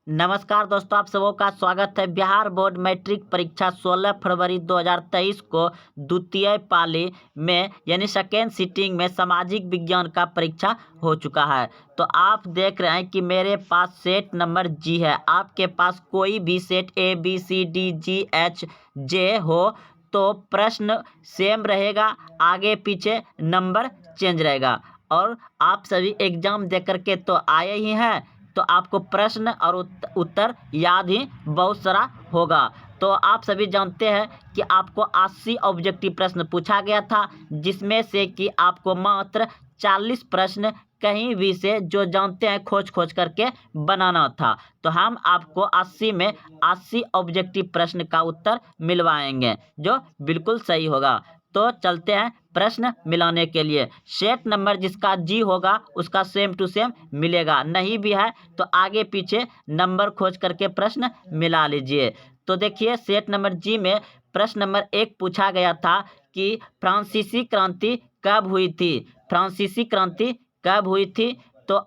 नमस्कार दोस्तों, आप सबों का स्वागत है। बिहार बोर्ड मैट्रिक परीक्षा 16 फरवरी 2023 को द्वितीय पाली में यानी सेकेंड सिटिंग में सामाजिक विज्ञान का परीक्षा हो चुका है। तो आप देख रहे हैं कि मेरे पास सेट नंबर जी है। आपके पास कोई भी set A B C D G H J हो तो प्रश्न सेम रहेगा, आगे पीछे नंबर चेंज रहेगा। और आप सभी एग्जाम दे करके तो आए ही हैं, तो आपको प्रश्न और उत्तर याद ही बहुत सारा होगा। तो आप सभी जानते हैं कि आपको 80 ऑब्जेक्टिव प्रश्न पूछा गया था, जिसमें से कि आपको मात्र 40 प्रश्न कहीं भी से जो जानते हैं खोज खोज करके बनाना था। तो हम आपको 80 में 80 ऑब्जेक्टिव प्रश्न का उत्तर मिलवाएंगे, जो बिल्कुल सही होगा। तो चलते हैं प्रश्न मिलाने के लिए। सेट नंबर जिसका जी होगा उसका सेम टू सेम मिलेगा, नहीं भी है तो आगे पीछे नंबर खोज करके प्रश्न मिला लीजिए। तो देखिए, सेट नंबर जी में प्रश्न नंबर 1 पूछा गया था कि फ्रांसीसी क्रांति कब हुई थी। फ्रांसीसी क्रांति कब हुई थी? तो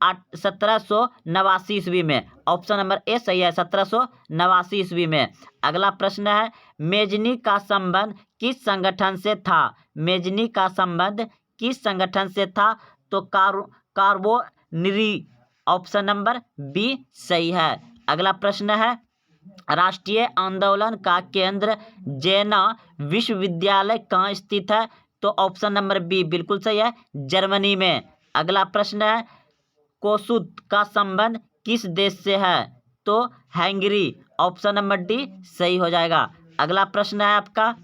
1789 ईस्वी में। ऑप्शन नंबर ए सही है, 1789 ईस्वी में। अगला प्रश्न है, मेजनी का संबंध किस संगठन से था? मेजनी का संबंध किस संगठन से था? तो कार्बोनिरी। ऑप्शन नंबर बी सही है। अगला प्रश्न है, राष्ट्रीय आंदोलन का केंद्र जेना विश्वविद्यालय कहाँ स्थित है? तो ऑप्शन नंबर बी बिल्कुल सही है, जर्मनी में। अगला प्रश्न है, कोसूत का संबंध किस देश से है? तो हंगरी। ऑप्शन नंबर डी सही हो जाएगा। अगला प्रश्न है आपका,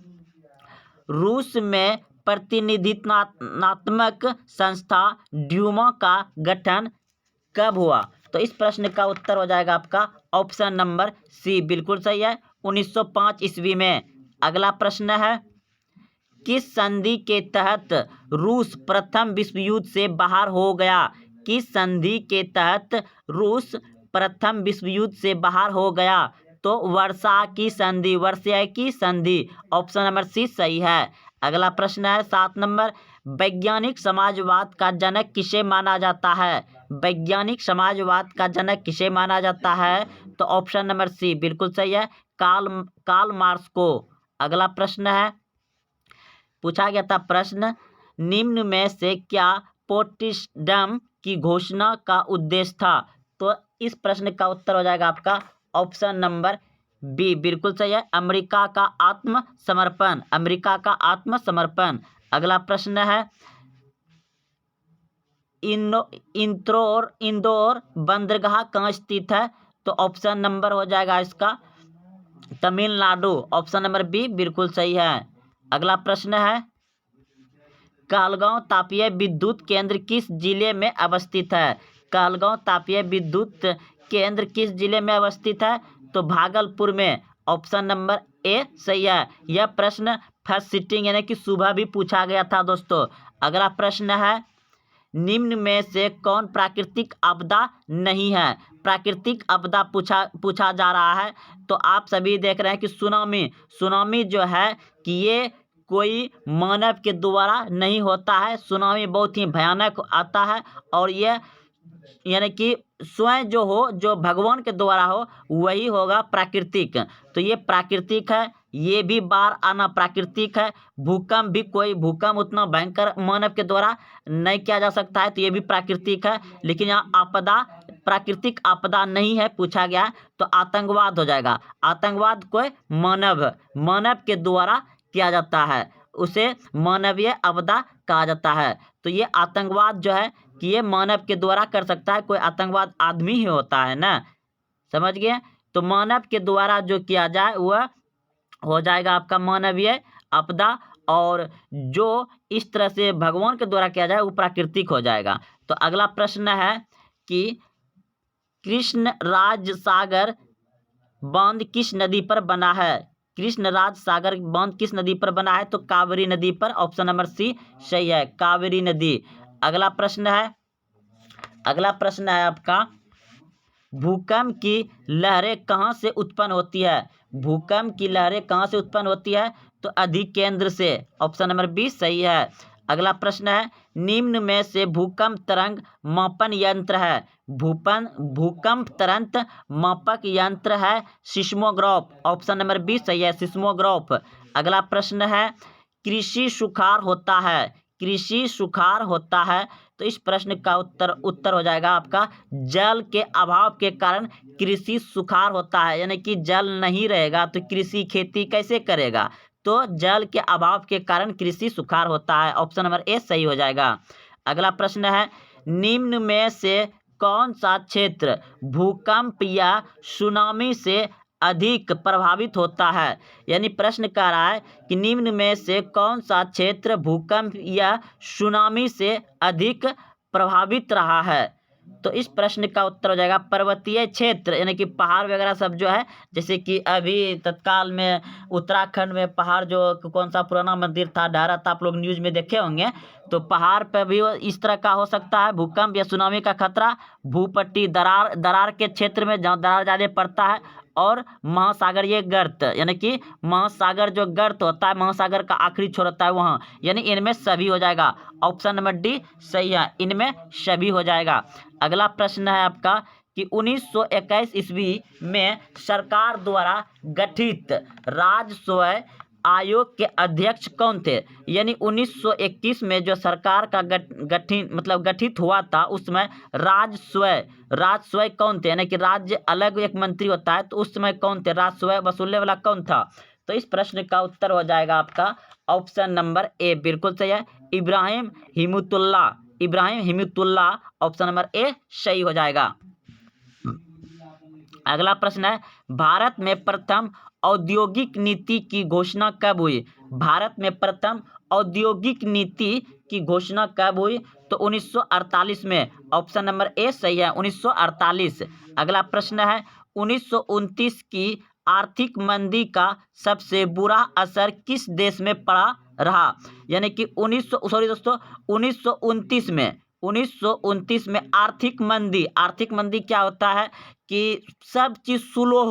रूस में प्रतिनिधित्वात्मक संस्था ड्यूमा का गठन कब हुआ? तो इस प्रश्न का उत्तर हो जाएगा आपका ऑप्शन नंबर सी बिल्कुल सही है, 1905 ईस्वी में। अगला प्रश्न है, किस संधि के तहत रूस प्रथम विश्व युद्ध से बाहर हो गया? किस संधि के तहत रूस प्रथम विश्व युद्ध से बाहर हो गया? तो वर्सा की संधि, वर्षीय की संधि। ऑप्शन नंबर सी सही है। अगला प्रश्न है 7 नंबर, वैज्ञानिक समाजवाद का जनक किसे माना जाता है? वैज्ञानिक समाजवाद का जनक किसे माना जाता है? तो ऑप्शन नंबर सी बिल्कुल सही है, कार्ल मार्क्स को। अगला प्रश्न है, पूछा गया था प्रश्न, निम्न में से क्या पोट्सडम की घोषणा का उद्देश्य था? तो इस प्रश्न का उत्तर हो जाएगा आपका ऑप्शन नंबर बी बिल्कुल सही है, अमेरिका का आत्मसमर्पण। अमेरिका का आत्मसमर्पण। अगला प्रश्न है, इंदौर बंदरगाह कहाँ स्थित है? तो ऑप्शन नंबर हो जाएगा इसका तमिलनाडु। ऑप्शन नंबर बी बिल्कुल सही है। अगला प्रश्न है, कहलगांव तापीय विद्युत केंद्र किस जिले में अवस्थित है? कहलगांव तापीय विद्युत केंद्र किस जिले में अवस्थित है? तो भागलपुर में। ऑप्शन नंबर ए सही है। यह प्रश्न फर्स्ट सिटिंग यानी कि सुबह भी पूछा गया था दोस्तों। अगला प्रश्न है, निम्न में से कौन प्राकृतिक आपदा नहीं है? प्राकृतिक आपदा पूछा जा रहा है। तो आप सभी देख रहे हैं कि सुनामी जो है कि ये कोई मानव के द्वारा नहीं होता है। सुनामी बहुत ही भयानक आता है और ये यानी कि स्वयं जो हो, जो भगवान के द्वारा हो, वही होगा प्राकृतिक। तो ये प्राकृतिक है, ये भी बाढ़ आना प्राकृतिक है। भूकंप उतना भयंकर मानव के द्वारा नहीं किया जा सकता है, तो ये भी प्राकृतिक है। लेकिन यहाँ आपदा, प्राकृतिक आपदा नहीं है पूछा गया, तो आतंकवाद हो जाएगा। आतंकवाद कोई मानव के द्वारा किया जाता है, उसे मानवीय आपदा कहा जाता है। तो ये आतंकवाद जो है कि ये मानव के द्वारा कर सकता है, कोई आतंकवाद आदमी ही होता है ना, समझ गए? तो मानव के द्वारा जो किया जाए वह हो जाएगा आपका मानवीय आपदा, और जो इस तरह से भगवान के द्वारा किया जाए वो प्राकृतिक हो जाएगा। तो अगला प्रश्न है कि कृष्णराज सागर बांध किस नदी पर बना है? कृष्णराज सागर बांध किस नदी पर बना है? तो कावेरी नदी पर। ऑप्शन नंबर सी सही है, कावेरी नदी। अगला प्रश्न है आपका, भूकंप की लहरें कहाँ से उत्पन्न होती है? भूकंप की लहरें कहाँ से उत्पन्न होती है? तो अधिकेंद्र से। ऑप्शन नंबर बी सही है। अगला प्रश्न है, निम्न में से भूकंप तरंग मापन यंत्र है? भूकंप तुरंत मापक यंत्र है सिस्मोग्राफ। ऑप्शन नंबर बी सही है, सिस्मोग्राफ। अगला प्रश्न है, कृषि सुखाड़ होता है, कृषि सुखाड़ होता है, तो इस प्रश्न का उत्तर हो जाएगा आपका जल के अभाव के कारण कृषि सुखाड़ होता है। यानी कि जल नहीं रहेगा तो कृषि खेती कैसे करेगा, तो जल के अभाव के कारण कृषि सुखाड़ होता है। ऑप्शन नंबर ए सही हो जाएगा। अगला प्रश्न है, निम्न में से कौन सा क्षेत्र भूकंप या सुनामी से अधिक प्रभावित होता है। यानी प्रश्न कह रहा है कि निम्न में से कौन सा क्षेत्र भूकंप या सुनामी से अधिक प्रभावित रहा है, तो इस प्रश्न का उत्तर हो जाएगा पर्वतीय क्षेत्र। यानी कि पहाड़ वगैरह सब जो है, जैसे कि अभी तत्काल में उत्तराखंड में पहाड़ जो कौन सा पुराना मंदिर था ढारा था, आप लोग न्यूज़ में देखे होंगे, तो पहाड़ पर भी इस तरह का हो सकता है भूकंप या सुनामी का खतरा। भूपट्टी दरार के क्षेत्र में जहाँ दरार ज़्यादा पड़ता है, और महासागरीय गर्त, यानी कि महासागर जो गर्त होता है, महासागर का आखिरी छोर होता है वहाँ, यानी इनमें सभी हो जाएगा। ऑप्शन नंबर डी सही है, इनमें सभी हो जाएगा। अगला प्रश्न है आपका कि 1921 ईस्वी में सरकार द्वारा गठित राजस्व आयोग के अध्यक्ष कौन थे। यानी 1921 में जो सरकार का गठित हुआ था, उसमें राजस्व कौन थे, यानी कि राज्य अलग एक मंत्री होता है, तो उस समय कौन थे, राजस्व वसूलने वाला कौन था, तो इस प्रश्न का उत्तर हो जाएगा आपका ऑप्शन नंबर ए बिल्कुल सही है, इब्राहिम हिमुतुल्लाह। ऑप्शन नंबर ए सही हो जाएगा। अगला प्रश्न है, भारत में प्रथम औद्योगिक नीति की घोषणा कब हुई। भारत में प्रथम औद्योगिक नीति की घोषणा कब हुई, तो 1948 में। ऑप्शन नंबर ए सही है, 1948। अगला प्रश्न है, 1929 की आर्थिक मंदी का सबसे बुरा असर किस देश में पड़ा रहा। यानी कि 1929 में आर्थिक मंदी क्या होता है कि सब चीज़ स्लो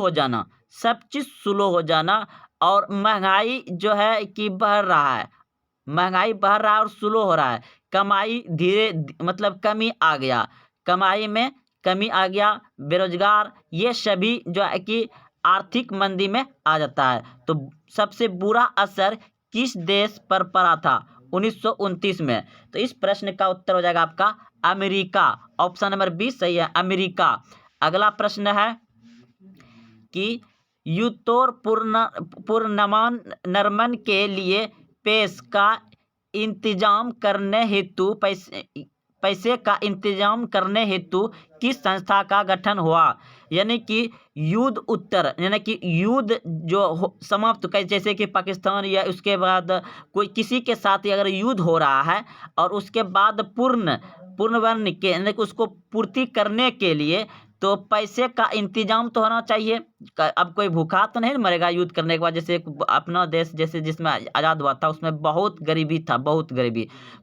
हो जाना, और महंगाई जो है कि बढ़ रहा है, और स्लो हो रहा है, कमाई कमाई में कमी आ गया, बेरोजगार, ये सभी जो है कि आर्थिक मंदी में आ जाता है। तो सबसे बुरा असर किस देश पर पड़ा था 1929 में, तो इस प्रश्न का उत्तर हो जाएगा आपका अमेरिका। ऑप्शन नंबर बी सही है, अमेरिका। अगला प्रश्न है कि यूतोर पुनर्निर्माण के लिए पैसे का इंतजाम करने हेतु किस संस्था का गठन हुआ। यानी कि युद्ध जो समाप्त कर, जैसे कि पाकिस्तान या उसके बाद कोई किसी के साथ अगर युद्ध हो रहा है, और उसके बाद पूर्णवन के यानी कि उसको पूर्ति करने के लिए तो पैसे का इंतजाम तो होना चाहिए। अब कोई भूखा तो नहीं मरेगा युद्ध करने के बाद। जैसे अपना देश जैसे जिसमें आज़ाद हुआ था, उसमें बहुत गरीबी था,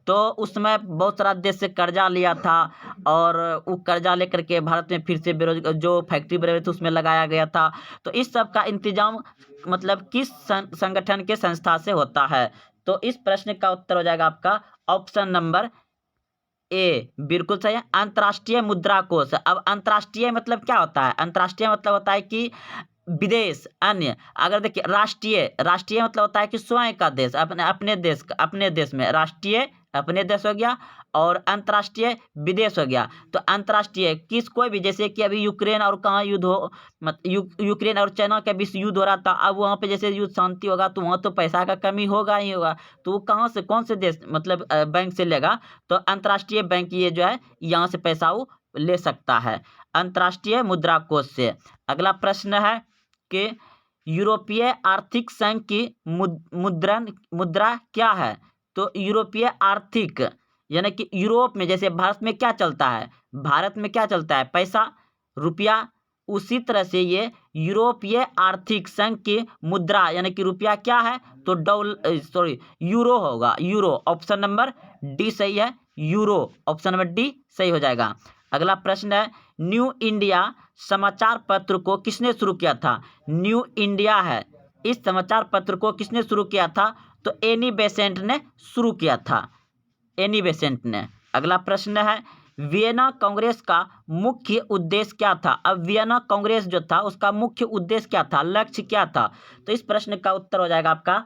तो उसमें बहुत सारा देश से कर्जा लिया था, और वो कर्जा लेकर के भारत में फिर से बेरोजगार जो फैक्ट्री बने हुए थे उसमें लगाया गया था। तो इस सब का इंतजाम किस संगठन के संस्था से होता है, तो इस प्रश्न का उत्तर हो जाएगा आपका ऑप्शन नंबर ए बिल्कुल सही है, अंतर्राष्ट्रीय मुद्रा कोष। अब अंतर्राष्ट्रीय मतलब क्या होता है, अंतर्राष्ट्रीय मतलब होता है कि विदेश, अन्य। अगर देखिए राष्ट्रीय मतलब होता है कि स्वयं का देश, अपने देश में राष्ट्रीय अपने देश हो गया, और अंतर्राष्ट्रीय विदेश हो गया। तो अंतर्राष्ट्रीय कोई भी, जैसे कि अभी यूक्रेन और कहाँ युद्ध हो, यूक्रेन और चाइना के बीच युद्ध हो रहा था, अब वहाँ पे जैसे युद्ध शांति होगा तो वहाँ तो पैसा का कमी होगा ही होगा, तो वो कहाँ से, कौन से देश बैंक से लेगा, तो अंतर्राष्ट्रीय बैंक ये जो है यहाँ से पैसा वो ले सकता है, अंतर्राष्ट्रीय मुद्रा कोष से। अगला प्रश्न है कि यूरोपीय आर्थिक संघ की मुद्रा क्या है। तो यूरोपीय आर्थिक यानी कि यूरोप में, जैसे भारत में क्या चलता है, पैसा, रुपया, उसी तरह से ये यूरोपीय आर्थिक संघ की मुद्रा यानी कि रुपया क्या है, तो यूरो होगा, यूरो। ऑप्शन नंबर डी सही है, यूरो। ऑप्शन नंबर डी सही हो जाएगा। अगला प्रश्न है, न्यू इंडिया समाचार पत्र को किसने शुरू किया था। न्यू इंडिया है, इस समाचार पत्र को किसने शुरू किया था, तो एनी बेसेंट ने शुरू किया था, एनी बेसेंट ने। अगला प्रश्न है वियना कांग्रेस का मुख्य उद्देश्य क्या था? अब वियना कांग्रेस जो था उसका मुख्य उद्देश्य क्या था, लक्ष्य क्या था? तो इस प्रश्न का उत्तर हो जाएगा आपका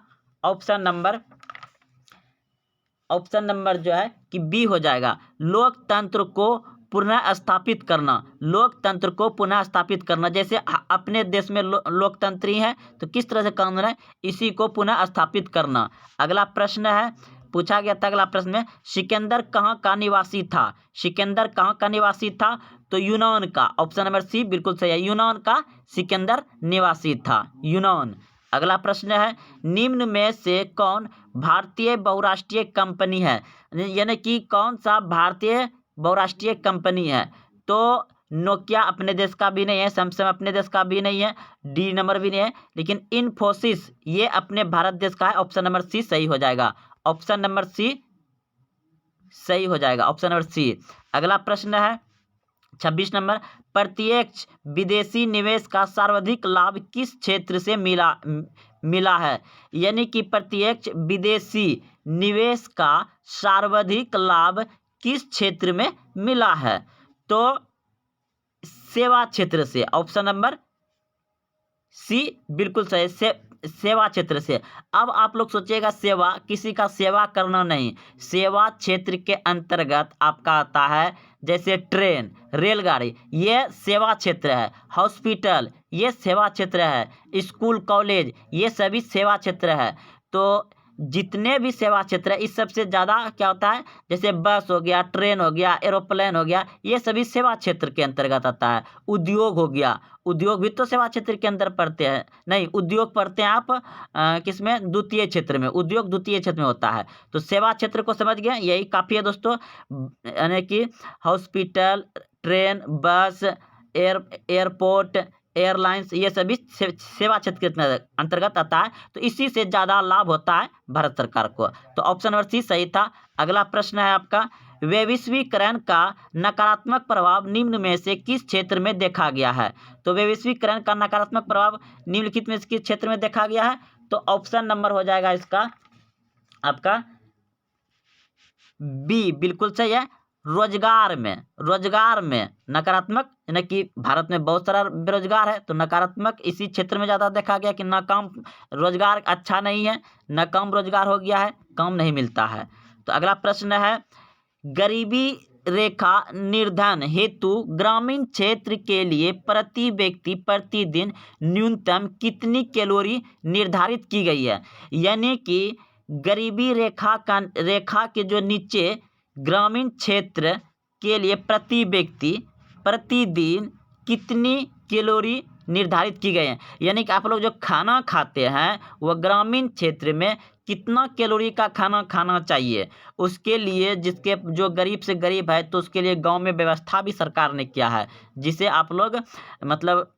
ऑप्शन नंबर जो है कि बी हो जाएगा, लोकतंत्र को पुनः स्थापित करना। लोकतंत्र को पुनः स्थापित करना, जैसे अपने देश में लोकतंत्र ही है तो किस तरह से करना है, इसी को पुनः स्थापित करना। अगला प्रश्न है, पूछा गया था अगला प्रश्न में, सिकंदर कहाँ का निवासी था? सिकंदर कहाँ का निवासी था? तो यूनान का। ऑप्शन नंबर सी बिल्कुल सही है, यूनान का सिकंदर निवासी था, यूनान। अगला प्रश्न है, निम्न में से कौन भारतीय बहुराष्ट्रीय कंपनी है? यानी कि कौन सा भारतीय बहुराष्ट्रीय कंपनी है? तो नोकिया अपने देश का भी नहीं है, सैमसंग अपने देश का भी नहीं है, डी नंबर भी नहीं है, लेकिन इन्फोसिस ये अपने भारत देश का है। ऑप्शन नंबर सी सही हो जाएगा, ऑप्शन नंबर सी सही हो जाएगा, ऑप्शन नंबर सी। अगला प्रश्न है 26 नंबर, प्रत्यक्ष विदेशी निवेश का सर्वाधिक लाभ किस क्षेत्र से मिला है? यानी कि प्रत्यक्ष विदेशी निवेश का सर्वाधिक लाभ किस क्षेत्र में मिला है? तो सेवा क्षेत्र से। ऑप्शन नंबर सी बिल्कुल सही, सेवा क्षेत्र से। अब आप लोग सोचिएगा, सेवा किसी का सेवा करना नहीं, सेवा क्षेत्र के अंतर्गत आपका आता है जैसे ट्रेन, रेलगाड़ी, ये सेवा क्षेत्र है। हॉस्पिटल ये सेवा क्षेत्र है। स्कूल कॉलेज ये सभी सेवा क्षेत्र है। तो जितने भी सेवा क्षेत्र है, इस सबसे ज़्यादा क्या होता है, जैसे बस हो गया, ट्रेन हो गया, एरोप्लेन हो गया, ये सभी सेवा क्षेत्र के अंतर्गत आता है। उद्योग हो गया, उद्योग भी तो सेवा क्षेत्र के अंदर पड़ते हैं। नहीं, उद्योग पढ़ते हैं आप किसमें, द्वितीय क्षेत्र में, उद्योग द्वितीय क्षेत्र में होता है। तो सेवा क्षेत्र को समझ गए, यही काफ़ी है दोस्तों। यानी कि हॉस्पिटल, ट्रेन, बस, एयरपोर्ट, एयरलाइंस ये सभी सेवा क्षेत्र के अंतर्गत आता है। तो इसी से ज़्यादा लाभ होता है भारत सरकार को। तो ऑप्शन नंबर सी सही था। अगला प्रश्न है आपका, वैश्वीकरण का नकारात्मक प्रभाव निम्न में से किस क्षेत्र में देखा गया है? तो वैश्वीकरण का नकारात्मक प्रभाव निम्नलिखित में से किस क्षेत्र में देखा गया है? तो ऑप्शन नंबर हो जाएगा इसका आपका बी बिल्कुल सही है, रोजगार में नकारात्मक, यानी कि भारत में बहुत सारा बेरोजगार है, तो नकारात्मक इसी क्षेत्र में ज़्यादा देखा गया कि ना काम, रोजगार अच्छा नहीं है, ना कम रोजगार हो गया है, काम नहीं मिलता है। तो अगला प्रश्न है, गरीबी रेखा निर्धन हेतु ग्रामीण क्षेत्र के लिए प्रति व्यक्ति प्रतिदिन न्यूनतम कितनी कैलोरी निर्धारित की गई है? यानी कि गरीबी रेखा के जो नीचे ग्रामीण क्षेत्र के लिए प्रति व्यक्ति प्रतिदिन कितनी कैलोरी निर्धारित की गई है? यानी कि आप लोग जो खाना खाते हैं वह ग्रामीण क्षेत्र में कितना कैलोरी का खाना खाना चाहिए, उसके लिए जिसके जो गरीब से गरीब है तो उसके लिए गांव में व्यवस्था भी सरकार ने किया है, जिसे आप लोग मतलब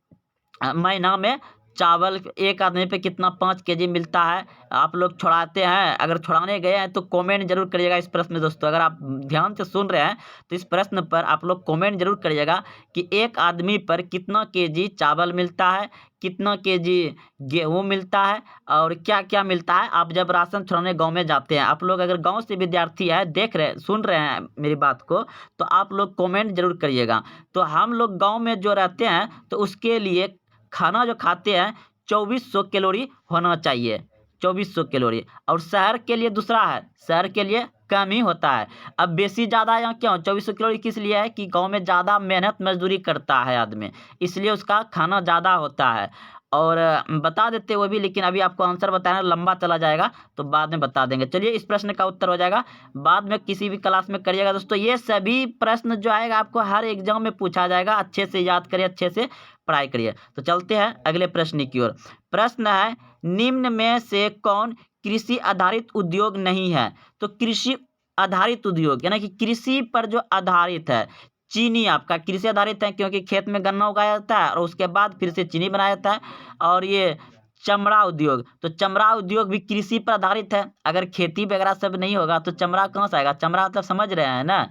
महीना में चावल एक आदमी पे कितना 5 केजी मिलता है, आप लोग छुड़ाते हैं? अगर छुड़ाने गए हैं तो कमेंट जरूर करिएगा इस प्रश्न में दोस्तों। अगर आप ध्यान से सुन रहे हैं तो इस प्रश्न पर आप लोग कमेंट जरूर करिएगा कि एक आदमी पर कितना केजी चावल मिलता है, कितना केजी गेहूँ मिलता है और क्या क्या मिलता है। आप जब राशन छुड़ाने गाँव में जाते हैं, आप लोग अगर गाँव से विद्यार्थी है, देख रहे सुन रहे हैं मेरी बात को, तो आप लोग कमेंट जरूर करिएगा। तो हम लोग गाँव में जो रहते हैं तो उसके लिए खाना जो खाते हैं 2400 कैलोरी होना चाहिए, 2400 कैलोरी। और शहर के लिए दूसरा है, शहर के लिए कम ही होता है। अब बेसी ज़्यादा यहाँ क्यों 2400 कैलोरी किस लिए है कि गांव में ज़्यादा मेहनत मजदूरी करता है आदमी, इसलिए उसका खाना ज़्यादा होता है। और बता देते वो भी, लेकिन अभी आपको आंसर बताना लंबा चला जाएगा तो बाद में बता देंगे। चलिए इस प्रश्न का उत्तर हो जाएगा बाद में किसी भी क्लास में करिएगा दोस्तों। ये सभी प्रश्न जो आएगा आपको हर एग्जाम में पूछा जाएगा, अच्छे से याद करिए, अच्छे से पढ़ाई करिए। तो चलते हैं अगले प्रश्न की ओर। प्रश्न है, निम्न में से कौन कृषि आधारित उद्योग नहीं है? तो कृषि आधारित उद्योग यानी कि कृषि पर जो आधारित है, चीनी आपका कृषि आधारित है क्योंकि खेत में गन्ना उगाया जाता है और उसके बाद फिर से चीनी बनाया जाता है। और ये चमड़ा उद्योग, तो चमड़ा उद्योग भी कृषि पर आधारित है। अगर खेती वगैरह सब नहीं होगा तो चमड़ा कहाँ से आएगा? चमड़ा मतलब समझ रहे हैं ना,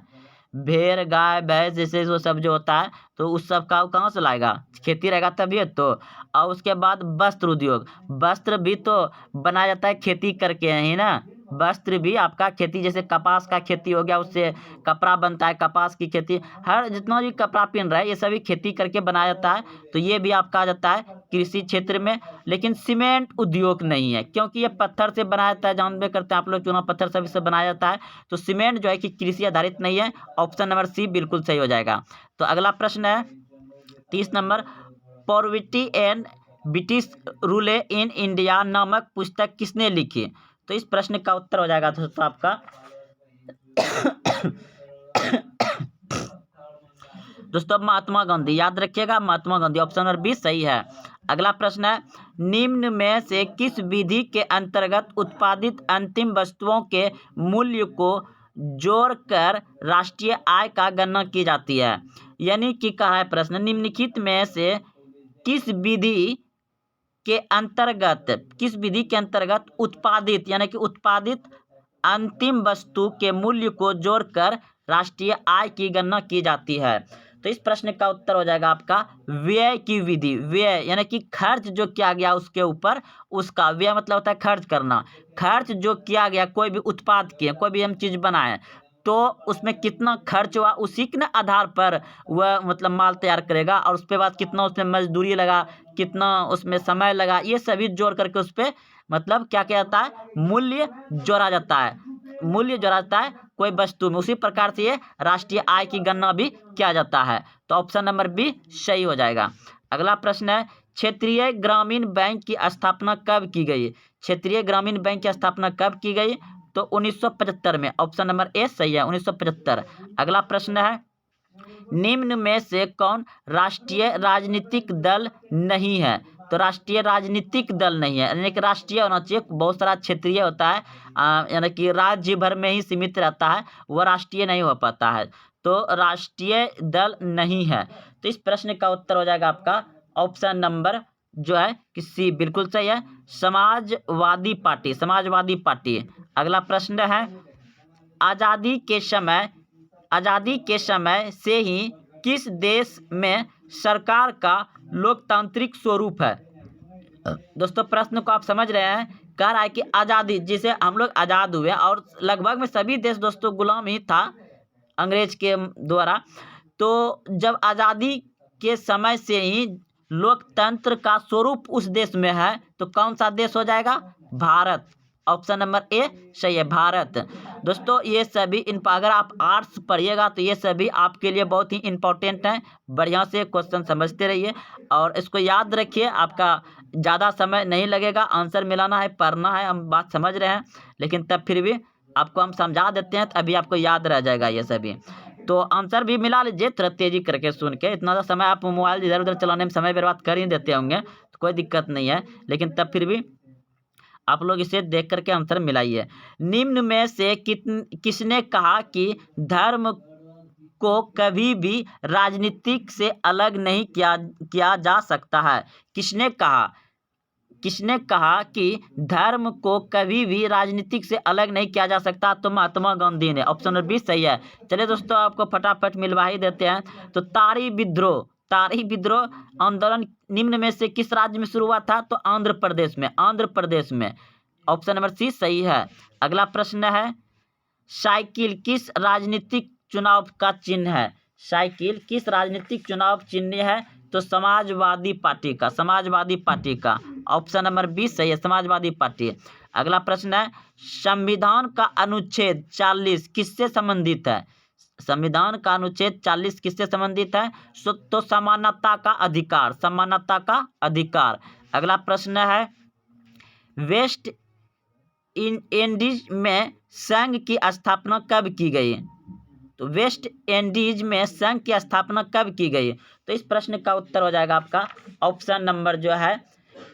भेड़ गाय भैंस जैसे वो सब जो होता है तो उस सब का कहाँ से लाएगा? खेती रहेगा तभी तो। और उसके बाद वस्त्र उद्योग, वस्त्र भी तो बनाया जाता है खेती करके ही ना, वस्त्र भी आपका खेती, जैसे कपास का खेती हो गया, उससे कपड़ा बनता है, कपास की खेती, हर जितना भी कपड़ा पहन रहा है ये सभी खेती करके बनाया जाता है। तो ये भी आपका आ जाता है कृषि क्षेत्र में। लेकिन सीमेंट उद्योग नहीं है, क्योंकि ये पत्थर से बनाया जाता है, जानबे करते हैं आप लोग, चूना पत्थर सभी से बनाया जाता है। तो सीमेंट जो है कि कृषि आधारित नहीं है। ऑप्शन नंबर सी बिल्कुल सही हो जाएगा। तो अगला प्रश्न है 30 number, poverty and British rule in India नामक पुस्तक किसने लिखी? तो इस प्रश्न का उत्तर हो जाएगा दोस्तों आपका दोस्तों महात्मा गांधी, याद रखिएगा Mahatma Gandhi, option number B सही है। अगला प्रश्न है, निम्न में से किस विधि के अंतर्गत उत्पादित अंतिम वस्तुओं के मूल्य को जोड़कर राष्ट्रीय आय का गणना की जाती है? यानी कि कहा है प्रश्न, निम्नलिखित में से किस विधि के अंतर्गत उत्पादित, यानी कि उत्पादित अंतिम वस्तु के मूल्य को जोड़कर राष्ट्रीय आय की गणना की जाती है? तो इस प्रश्न का उत्तर हो जाएगा आपका व्यय की विधि। व्यय यानी कि खर्च जो किया गया उसके ऊपर, उसका व्यय मतलब होता है खर्च करना। खर्च जो किया गया कोई भी उत्पाद किए, कोई भी हम चीज बनाए, तो उसमें कितना खर्च हुआ उसी के आधार पर वह मतलब माल तैयार करेगा, और उसके बाद कितना उसमें मजदूरी लगा, कितना उसमें समय लगा, ये सभी जोड़ करके उस पर मतलब क्या किया जाता है, मूल्य जोड़ा जाता है। मूल्य जोड़ा जाता है कोई वस्तु में, उसी प्रकार से ये राष्ट्रीय आय की गणना भी किया जाता है। तो ऑप्शन नंबर बी सही हो जाएगा। अगला प्रश्न है, क्षेत्रीय ग्रामीण बैंक की स्थापना कब की गई? क्षेत्रीय ग्रामीण बैंक की स्थापना कब की गई? तो 1975 में, ऑप्शन नंबर ए सही है, 1975। अगला प्रश्न है, निम्न में से कौन राष्ट्रीय राजनीतिक दल नहीं है? तो राष्ट्रीय राजनीतिक दल नहीं है, यानी कि राष्ट्रीय होना चाहिए, बहुत सारा क्षेत्रीय होता है, यानी कि राज्य भर में ही सीमित रहता है, वह राष्ट्रीय नहीं हो पाता है। तो राष्ट्रीय दल नहीं है। तो इस प्रश्न का उत्तर हो जाएगा आपका ऑप्शन नंबर जो है कि सी बिल्कुल सही है, समाजवादी पार्टी, समाजवादी पार्टी। अगला प्रश्न है, आज़ादी के समय से ही किस देश में सरकार का लोकतांत्रिक स्वरूप है? दोस्तों प्रश्न को आप समझ रहे हैं, कह रहा है कि आज़ादी, जिसे हम लोग आज़ाद हुए और लगभग में सभी देश दोस्तों गुलाम ही था अंग्रेज के द्वारा, तो जब आज़ादी के समय से ही लोकतंत्र का स्वरूप उस देश में है, तो कौन सा देश हो जाएगा? भारत। ऑप्शन नंबर ए सही है, भारत। दोस्तों ये सभी अगर आप आर्ट्स पढ़िएगा तो ये सभी आपके लिए बहुत ही इंपॉर्टेंट हैं, बढ़िया से क्वेश्चन समझते रहिए और इसको याद रखिए, आपका ज़्यादा समय नहीं लगेगा, आंसर मिलाना है, पढ़ना है, हम बात समझ रहे हैं, लेकिन तब फिर भी आपको हम समझा देते हैं, तो अभी आपको याद रह जाएगा ये सभी। तो आंसर भी मिला लीजिए थोड़ा तेजी करके सुन के, इतना सा समय आप मोबाइल इधर उधर चलाने में समय बर्बाद कर ही देते होंगे, तो कोई दिक्कत नहीं है, लेकिन तब फिर भी आप लोग इसे देख करके आंसर मिलाइए। निम्न में से किसने कहा कि धर्म को कभी भी राजनीतिक से अलग नहीं किया जा सकता है? किसने कहा कि धर्म को कभी भी राजनीतिक से अलग नहीं किया जा सकता? तो महात्मा गांधी ने, ऑप्शन नंबर बी सही है। चलिए दोस्तों आपको फटाफट मिलवा ही देते हैं। तो तारी विद्रोह आंदोलन निम्न में से किस राज्य में शुरू हुआ था? तो आंध्र प्रदेश में। ऑप्शन नंबर सी सही है। अगला प्रश्न है, साइकिल किस राजनीतिक चुनाव का चिन्ह है? साइकिल किस राजनीतिक चुनाव चिन्ह है? तो समाजवादी पार्टी का। ऑप्शन नंबर बी सही है, समाजवादी पार्टी। अगला प्रश्न है, संविधान का अनुच्छेद 40 किससे संबंधित है? संविधान का अनुच्छेद 40 किससे संबंधित है? तो समानता का अधिकार। अगला प्रश्न है, वेस्ट इंडीज में संघ की स्थापना कब की गई? तो वेस्ट इंडीज में संघ की स्थापना कब की गई? तो इस प्रश्न का उत्तर हो जाएगा आपका ऑप्शन नंबर जो है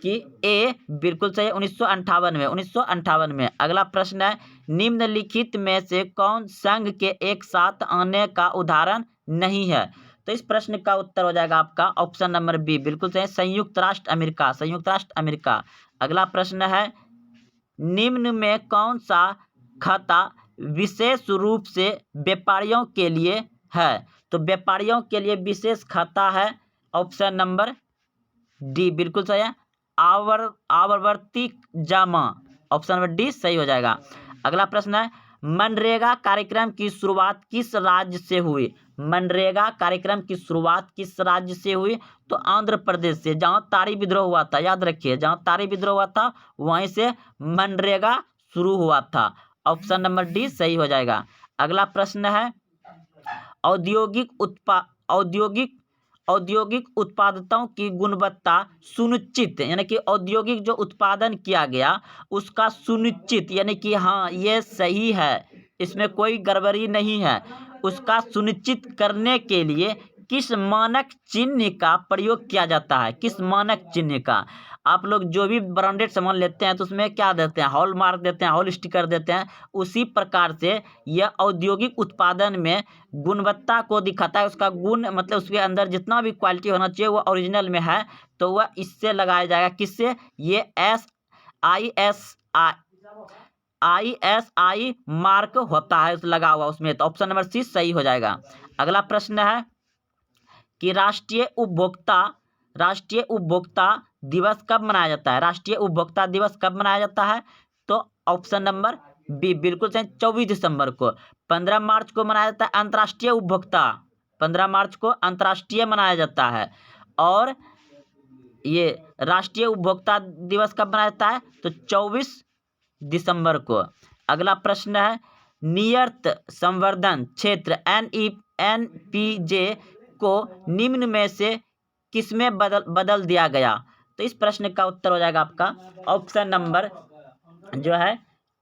कि ए बिल्कुल सही है, 1958 में। अगला प्रश्न है, निम्नलिखित में से कौन संघ के एक साथ आने का उदाहरण नहीं है? तो इस प्रश्न का उत्तर हो जाएगा आपका ऑप्शन नंबर बी बिल्कुल सही, संयुक्त राष्ट्र अमेरिका। अगला प्रश्न है, निम्न में कौन सा खाता विशेष रूप से व्यापारियों के लिए है? तो व्यापारियों के लिए विशेष खाता है, ऑप्शन नंबर डी बिल्कुल सही है, आवर्ती जमा। ऑप्शन नंबर डी सही हो जाएगा। अगला प्रश्न है, मनरेगा कार्यक्रम की शुरुआत किस राज्य से हुई? मनरेगा कार्यक्रम की शुरुआत किस राज्य से हुई? तो आंध्र प्रदेश से, जहां तारी विद्रोह हुआ था। याद रखिए, जहां तारी विद्रोह हुआ था वहीं से मनरेगा शुरू हुआ था। ऑप्शन नंबर डी सही हो जाएगा। अगला प्रश्न है, औद्योगिक उत्पादों की गुणवत्ता सुनिश्चित, यानी कि औद्योगिक जो उत्पादन किया गया उसका सुनिश्चित, यानी कि हाँ ये सही है, इसमें कोई गड़बड़ी नहीं है, उसका सुनिश्चित करने के लिए किस मानक चिन्ह का प्रयोग किया जाता है? किस मानक चिन्ह का? आप लोग जो भी ब्रांडेड सामान लेते हैं तो उसमें क्या देते हैं? हॉल मार्क देते हैं, हॉल स्टिकर देते हैं। उसी प्रकार से यह औद्योगिक उत्पादन में गुणवत्ता को दिखाता है, उसका गुण मतलब उसके अंदर जितना भी क्वालिटी होना चाहिए वो ओरिजिनल में है, तो वह इससे लगाया जाएगा। किससे? ये ISI मार्क होता है लगा हुआ उसमें, तो ऑप्शन नंबर सी सही हो जाएगा। अगला प्रश्न है कि राष्ट्रीय उपभोक्ता दिवस कब मनाया जाता है? राष्ट्रीय उपभोक्ता दिवस कब मनाया जाता है? तो ऑप्शन नंबर बी बिल्कुल सही, 24 दिसंबर को। 15 मार्च को मनाया जाता है अंतर्राष्ट्रीय उपभोक्ता, 15 मार्च को अंतर्राष्ट्रीय मनाया जाता है। और ये राष्ट्रीय उपभोक्ता दिवस कब मनाया जाता है? तो 24 दिसंबर को। अगला प्रश्न है, नियत संवर्धन क्षेत्र NPJ को निम्न में से किसमें बदल दिया गया? तो इस प्रश्न का उत्तर हो जाएगा आपका ऑप्शन नंबर जो है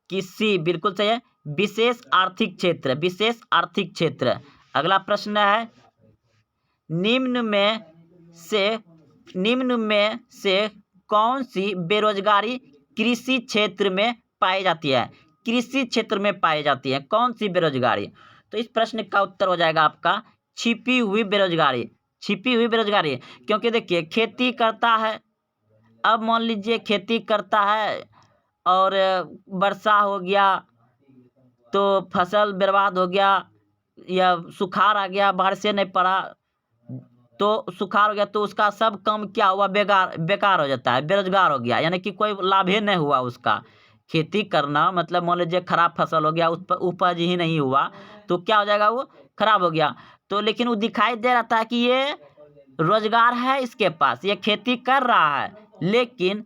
कि सी बिल्कुल सही है, विशेष आर्थिक क्षेत्र, विशेष आर्थिक क्षेत्र। अगला प्रश्न है, निम्न में से कौन सी बेरोजगारी कृषि क्षेत्र में पाई जाती है? कृषि क्षेत्र में पाई जाती है कौन सी बेरोजगारी? तो इस प्रश्न का उत्तर हो जाएगा आपका छिपी हुई बेरोजगारी, छिपी हुई बेरोजगारी। क्योंकि देखिए खेती करता है, अब मान लीजिए खेती करता है और वर्षा हो गया तो फसल बर्बाद हो गया, या सुखाड़ आ गया, बाढ़ से नहीं पड़ा तो सुखाड़ हो गया, तो उसका सब काम क्या हुआ? बेकार हो जाता है, बेरोजगार हो गया, यानी कि कोई लाभ ही नहीं हुआ उसका। खेती करना मतलब मान लीजिए खराब फसल हो गया, उस पर उपज ही नहीं हुआ, तो क्या हो जाएगा? वो खराब हो गया। तो लेकिन वो दिखाई दे रहा था कि ये रोजगार है इसके पास, ये खेती कर रहा है, लेकिन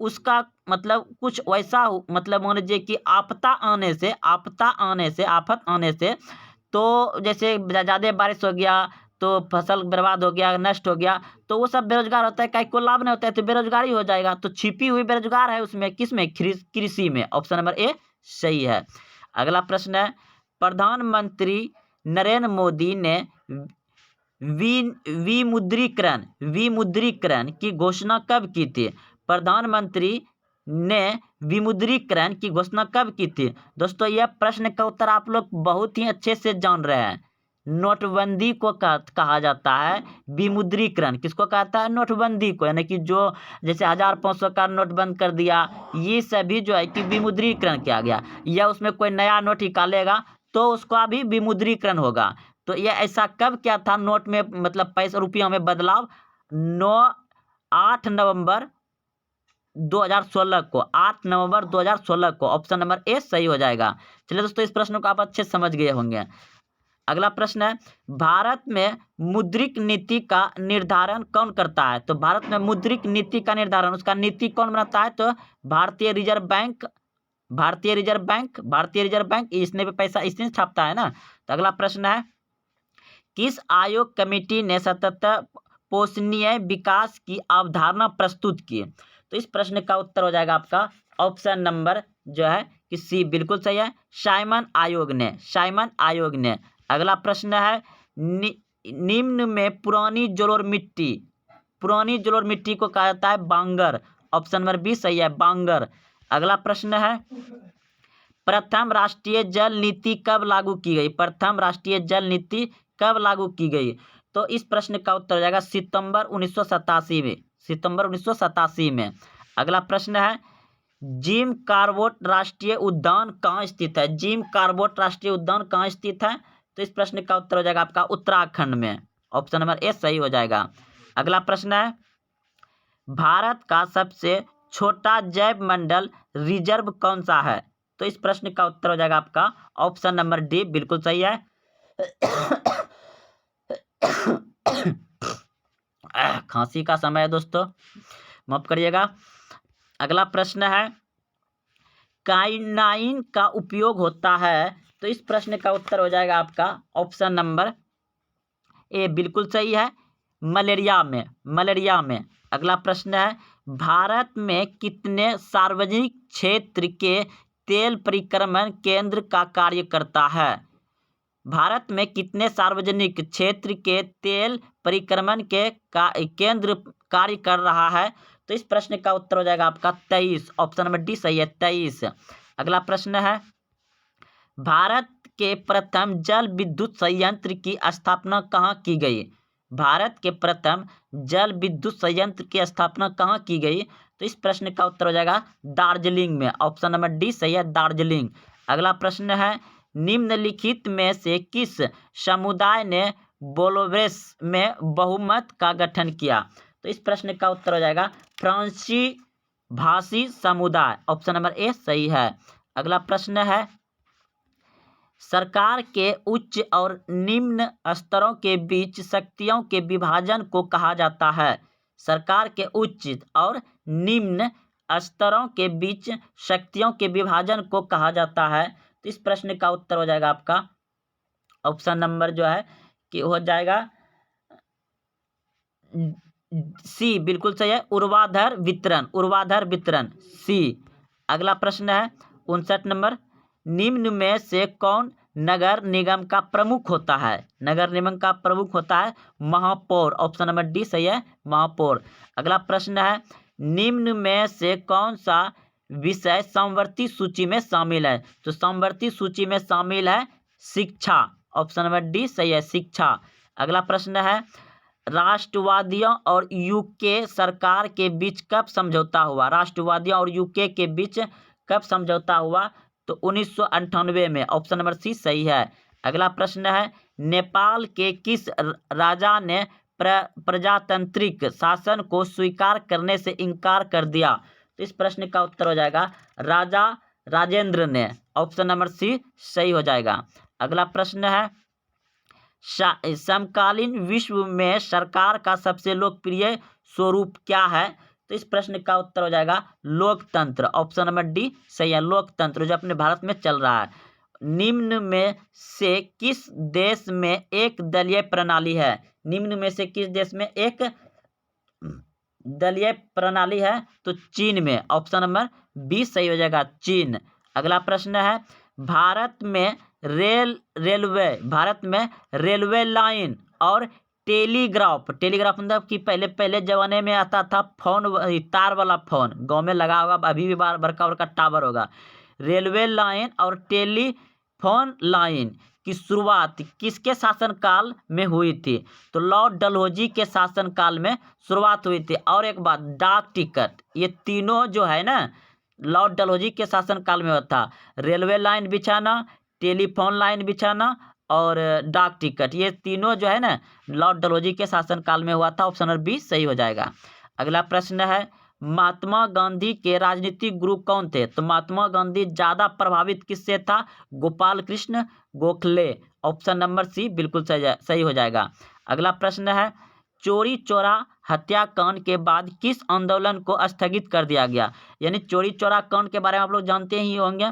उसका मतलब कुछ वैसा मतलब मान लीजिए कि आफत आने से तो जैसे ज़्यादा बारिश हो गया तो फसल बर्बाद हो गया, नष्ट हो गया, तो वो सब बेरोजगार होता है, कहीं को लाभ नहीं होता है, तो बेरोजगारी हो जाएगा। तो छिपी हुई बेरोजगार है उसमें, किसमें? कृषि में। ऑप्शन नंबर ए सही है। अगला प्रश्न है, प्रधानमंत्री नरेंद्र मोदी ने विमुद्रीकरण की घोषणा कब की थी? प्रधानमंत्री ने विमुद्रीकरण की घोषणा कब की थी? दोस्तों यह प्रश्न का उत्तर आप लोग बहुत ही अच्छे से जान रहे हैं। नोटबंदी को कहा जाता है विमुद्रीकरण। किसको कहता है? नोटबंदी को, यानी कि जो जैसे 1000-500 का नोट बंद कर दिया, ये सभी जो है कि विमुद्रीकरण किया गया, या उसमें कोई नया नोट निकालेगा तो उसका भी विमुद्रीकरण होगा। तो यह ऐसा कब क्या था नोट में, मतलब पैसा रुपया में बदलाव? 8 नवंबर 2016 को, 8 नवंबर 2016 को। ऑप्शन नंबर ए सही हो जाएगा। चलिए दोस्तों, इस प्रश्न को आप अच्छे से समझ गए होंगे। अगला प्रश्न है, भारत में मौद्रिक नीति का निर्धारण कौन करता है? तो भारत में मौद्रिक नीति का निर्धारण, उसका नीति कौन बनाता है? तो भारतीय रिजर्व बैंक इसने भी पैसा इसने छापता है ना। तो अगला प्रश्न है, किस आयोग कमेटी ने सतत पोषणीय विकास की अवधारणा प्रस्तुत की? तो इस प्रश्न का उत्तर हो जाएगा आपका ऑप्शन नंबर जो है कि सी बिल्कुल सही है, साइमन आयोग ने। अगला प्रश्न है, निम्न में पुरानी जलोढ़ मिट्टी को कहा जाता है बांगर। ऑप्शन नंबर बी सही है, बांगर। अगला प्रश्न है, प्रथम राष्ट्रीय जल नीति कब लागू की गई? प्रथम राष्ट्रीय जल नीति कब लागू की गई? तो इस प्रश्न का उत्तर हो जाएगा सितंबर 1987 में। अगला प्रश्न है, जिम कॉर्बेट राष्ट्रीय उद्यान कहाँ स्थित है? जिम कॉर्बेट राष्ट्रीय उद्यान कहाँ स्थित है? तो इस प्रश्न का उत्तर हो जाएगा आपका उत्तराखंड में। ऑप्शन नंबर ए सही हो जाएगा। अगला प्रश्न है, भारत का सबसे छोटा जैव मंडल रिजर्व कौन सा है? तो इस प्रश्न का उत्तर हो जाएगा आपका ऑप्शन नंबर डी बिल्कुल सही है। खांसी का समय है दोस्तों, माफ करिएगा। अगला प्रश्न है, काइनाइन का उपयोग होता है, तो इस प्रश्न का उत्तर हो जाएगा आपका ऑप्शन नंबर ए बिल्कुल सही है, मलेरिया में, मलेरिया में। अगला प्रश्न है, भारत में कितने सार्वजनिक क्षेत्र के तेल परिक्रमण केंद्र का कार्य करता है? भारत में कितने सार्वजनिक क्षेत्र के तेल परिक्रमण के केंद्र कार्य कर रहा है? तो इस प्रश्न का उत्तर हो जाएगा आपका 23, ऑप्शन नंबर डी सही है, 23। अगला प्रश्न है, भारत के प्रथम जल विद्युत संयंत्र की स्थापना कहाँ की गई? भारत के प्रथम जल विद्युत संयंत्र की स्थापना कहाँ की गई? तो इस प्रश्न का उत्तर हो जाएगा दार्जिलिंग में, ऑप्शन नंबर डी सही है, दार्जिलिंग। अगला प्रश्न है, निम्नलिखित में से किस समुदाय ने बोलोवेस में बहुमत का गठन किया? तो इस प्रश्न का उत्तर हो जाएगा फ्रांसीसी भाषी समुदाय, ऑप्शन नंबर ए सही है। अगला प्रश्न है, सरकार के उच्च और निम्न स्तरों के बीच शक्तियों के विभाजन को कहा जाता है? सरकार के उच्च और निम्न स्तरों के बीच शक्तियों के विभाजन को कहा जाता है? तो इस प्रश्न का उत्तर हो जाएगा आपका ऑप्शन नंबर जो है कि हो जाएगा सी बिल्कुल सही है, ऊर्ध्वाधर वितरण, ऊर्ध्वाधर वितरण सी। अगला प्रश्न है 59 नंबर, निम्न में से कौन नगर निगम का प्रमुख होता है? नगर निगम का प्रमुख होता है महापौर, ऑप्शन नंबर डी सही है, महापौर। अगला प्रश्न है, निम्न में से कौन सा विषय समवर्ती सूची में शामिल है? तो समवर्ती सूची में शामिल है शिक्षा, ऑप्शन नंबर डी सही है, शिक्षा। अगला प्रश्न है, राष्ट्रवादियों और यूके सरकार के बीच कब समझौता हुआ? राष्ट्रवादियों और यूके के बीच कब समझौता हुआ? तो 1998 में, ऑप्शन नंबर सी सही है। अगला प्रश्न है, नेपाल के किस राजा ने प्रजातांत्रिक शासन को स्वीकार करने से इनकार कर दिया? तो इस प्रश्न का उत्तर हो जाएगा राजा राजेंद्र ने, ऑप्शन नंबर सी सही हो जाएगा। अगला प्रश्न है, समकालीन विश्व में सरकार का सबसे लोकप्रिय स्वरूप क्या है? तो इस प्रश्न का उत्तर हो जाएगा लोकतंत्र, ऑप्शन नंबर डी सही है, लोकतंत्र जो अपने भारत में चल रहा है। निम्न में से किस देश में एक दलीय प्रणाली है? निम्न में से किस देश में एक दलीय प्रणाली है? तो चीन में, ऑप्शन नंबर बी सही हो जाएगा, चीन। अगला प्रश्न है, भारत में रेलवे लाइन और टेलीग्राफ मतलब कि पहले जमाने में आता था फोन, तार वाला फोन गांव में लगा होगा, अभी भी बड़का बड़का टावर होगा। रेलवे लाइन और टेलीफोन लाइन की शुरुआत किसके शासनकाल में हुई थी? तो लॉर्ड डलहौजी के शासनकाल में शुरुआत हुई थी। और एक बात, डाक टिकट, ये तीनों जो है ना लॉर्ड डलहौजी के शासनकाल में हुआ था। रेलवे लाइन बिछाना, टेलीफोन लाइन बिछाना और डाक टिकट, ये तीनों जो है ना लॉर्ड डलहौजी के शासनकाल में हुआ था, ऑप्शन नंबर बी सही हो जाएगा। अगला प्रश्न है, महात्मा गांधी के राजनीतिक गुरु कौन थे? तो महात्मा गांधी ज्यादा प्रभावित किससे था? Gopal Krishna Gokhale, option number C बिल्कुल सही हो जाएगा। अगला प्रश्न है, चौरी चौरा हत्याकांड के बाद किस आंदोलन को स्थगित कर दिया गया? यानी चौरी चौरा कांड के बारे में आप लोग जानते ही होंगे।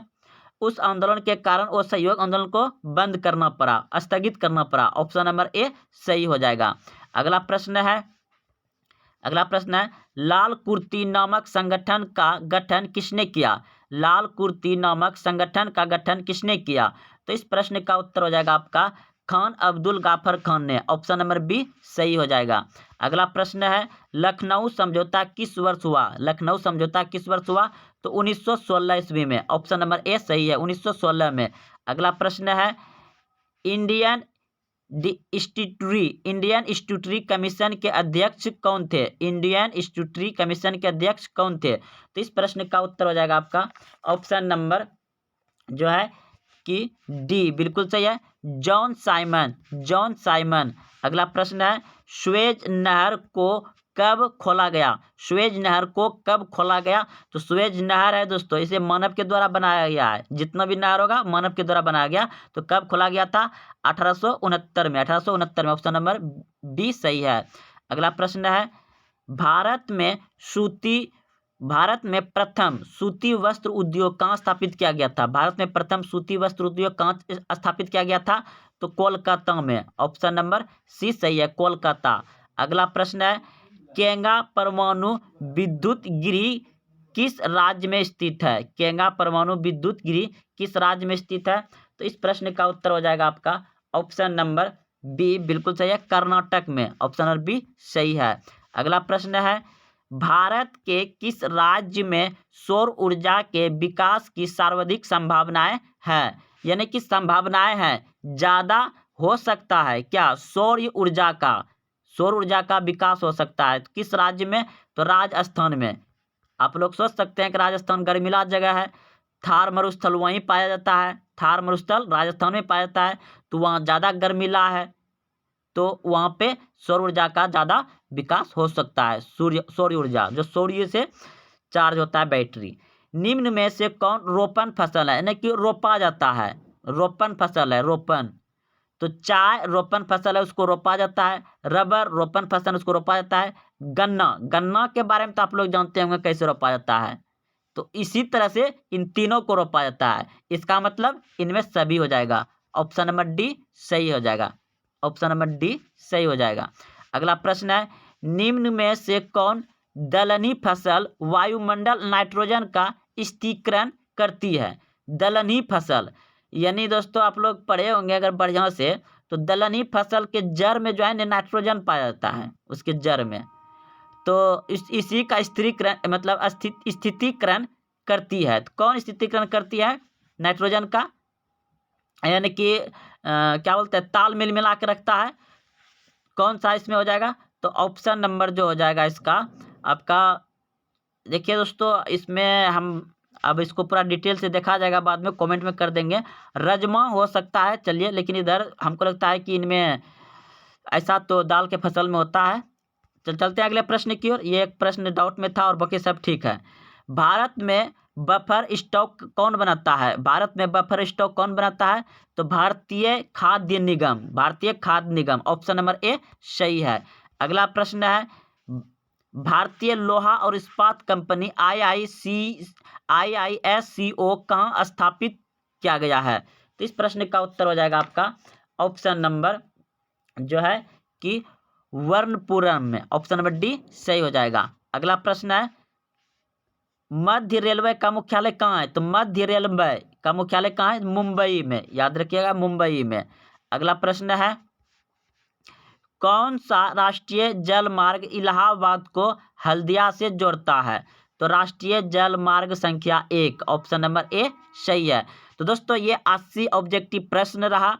उस आंदोलन के कारण वो सहयोग आंदोलन को बंद करना पड़ा, स्थगित करना पड़ा, ऑप्शन नंबर ए सही हो जाएगा। अगला प्रश्न है, लाल कुर्ती नामक संगठन का गठन किसने किया? लाल कुर्ती नामक संगठन का गठन किसने किया? तो इस प्रश्न का उत्तर हो जाएगा आपका खान अब्दुल गाफर खान ने, ऑप्शन नंबर बी सही हो जाएगा। अगला प्रश्न है, लखनऊ समझौता किस वर्ष हुआ? लखनऊ समझौता किस वर्ष हुआ? तो 1916 ईस्वी में, ऑप्शन नंबर ए सही है, 1916 में। अगला प्रश्न है, इंडियन स्टैट्यूटरी कमीशन के अध्यक्ष कौन थे? इंडियन स्टैट्यूटरी कमीशन के अध्यक्ष कौन थे? तो इस प्रश्न का उत्तर हो जाएगा आपका ऑप्शन नंबर जो है कि डी बिल्कुल सही है, जॉन साइमन। अगला प्रश्न है, स्वेज नहर को कब खोला गया? सुएज नहर को कब खोला गया? तो सुएज नहर है दोस्तों, इसे मानव के द्वारा बनाया गया है। जितना भी नहर होगा मानव के द्वारा बनाया गया। तो कब खोला गया था? 1869 में। 1869 में। ऑप्शन नंबर बी सही है। अगला प्रश्न है, भारत में प्रथम सूती वस्त्र उद्योग कहाँ स्थापित किया गया था? भारत में प्रथम सूती वस्त्र उद्योग कहाँ स्थापित किया गया था? तो कोलकाता में। ऑप्शन नंबर सी सही है, कोलकाता। अगला प्रश्न है, केंगा परमाणु विद्युत गिरी किस राज्य में स्थित है? केंगा परमाणु विद्युत गिरी किस राज्य में स्थित है? तो इस प्रश्न का उत्तर हो जाएगा आपका ऑप्शन नंबर बी, बिल्कुल सही है, कर्नाटक में। ऑप्शन नंबर बी सही है। अगला प्रश्न है, भारत के किस राज्य में सौर ऊर्जा के विकास की सर्वाधिक संभावनाएं हैं? यानी कि संभावनाएं हैं, ज्यादा हो सकता है क्या सौर ऊर्जा का विकास हो सकता है? किस राज्य में? तो राजस्थान में। आप लोग सोच सकते हैं कि राजस्थान गर्मीला जगह है, थार मरुस्थल वहीं पाया जाता है, थार मरुस्थल राजस्थान में पाया जाता है, तो वहाँ ज़्यादा गर्मीला है, तो वहाँ पे सौर ऊर्जा का ज़्यादा विकास हो सकता है। सौर ऊर्जा जो सूर्य से चार्ज होता है, बैटरी। निम्न में से कौन रोपण फसल है? यानी कि रोपा जाता है, रोपण फसल है, रोपण। तो चाय रोपण फसल है, उसको रोपा जाता है। रबर रोपण फसल, उसको रोपा जाता है। गन्ना के बारे में तो आप लोग जानते होंगे कैसे रोपा जाता है। तो इसी तरह से इन तीनों को रोपा जाता है। इसका मतलब इनमें सभी हो जाएगा। ऑप्शन नंबर डी सही हो जाएगा। ऑप्शन नंबर डी सही हो जाएगा। अगला प्रश्न है, निम्न में से कौन दलहनी फसल वायुमंडल नाइट्रोजन का स्थिरीकरण करती है? दलहनी फसल यानी दोस्तों आप लोग पढ़े होंगे अगर बढ़िया से, तो दलहनी फसल के जड़ में जो है नाइट्रोजन पाया जाता है, उसके जड़ में। तो इसी का स्थिरीकरण मतलब स्थितीकरण करती है। तो कौन स्थितीकरण करती है नाइट्रोजन का? यानी कि क्या बोलते हैं, तालमेल मिला के रखता है। कौन सा इसमें हो जाएगा? तो ऑप्शन नंबर जो हो जाएगा इसका आपका, देखिए दोस्तों, इसमें हम अब इसको पूरा डिटेल से देखा जाएगा, बाद में कमेंट में कर देंगे। रजमा हो सकता है, चलिए, लेकिन इधर हमको लगता है कि इनमें ऐसा तो दाल के फसल में होता है। चलते हैं अगले प्रश्न की ओर। ये एक प्रश्न डाउट में था और बाकी सब ठीक है। भारत में बफर स्टॉक कौन बनाता है? भारत में बफर स्टॉक कौन बनाता है? तो भारतीय खाद्य निगम। भारतीय खाद्य निगम। ऑप्शन नंबर ए सही है। अगला प्रश्न है, भारतीय लोहा और इस्पात कंपनी IISCO कहाँ स्थापित किया गया है? तो इस प्रश्न का उत्तर हो जाएगा आपका ऑप्शन नंबर जो है कि वर्णपुरम में। ऑप्शन नंबर डी सही हो जाएगा। अगला प्रश्न है, मध्य रेलवे का मुख्यालय कहाँ है? तो मध्य रेलवे का मुख्यालय कहाँ है? मुंबई में, याद रखिएगा, मुंबई में। अगला प्रश्न है, कौन सा राष्ट्रीय जल मार्ग इलाहाबाद को हल्दिया से जोड़ता है? तो राष्ट्रीय जल मार्ग संख्या 1। ऑप्शन नंबर ए सही है। तो दोस्तों ये 80 ऑब्जेक्टिव प्रश्न रहा,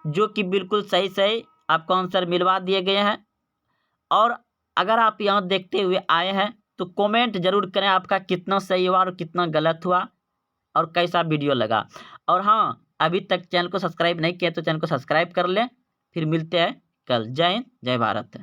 जो कि बिल्कुल सही सही आपको आंसर मिलवा दिए गए हैं। और अगर आप यहाँ देखते हुए आए हैं तो कमेंट जरूर करें आपका कितना सही हुआ और कितना गलत हुआ और कैसा वीडियो लगा। और हाँ, अभी तक चैनल को सब्सक्राइब नहीं किया तो चैनल को सब्सक्राइब कर लें। फिर मिलते हैं कल। जय हिंद, जय भारत।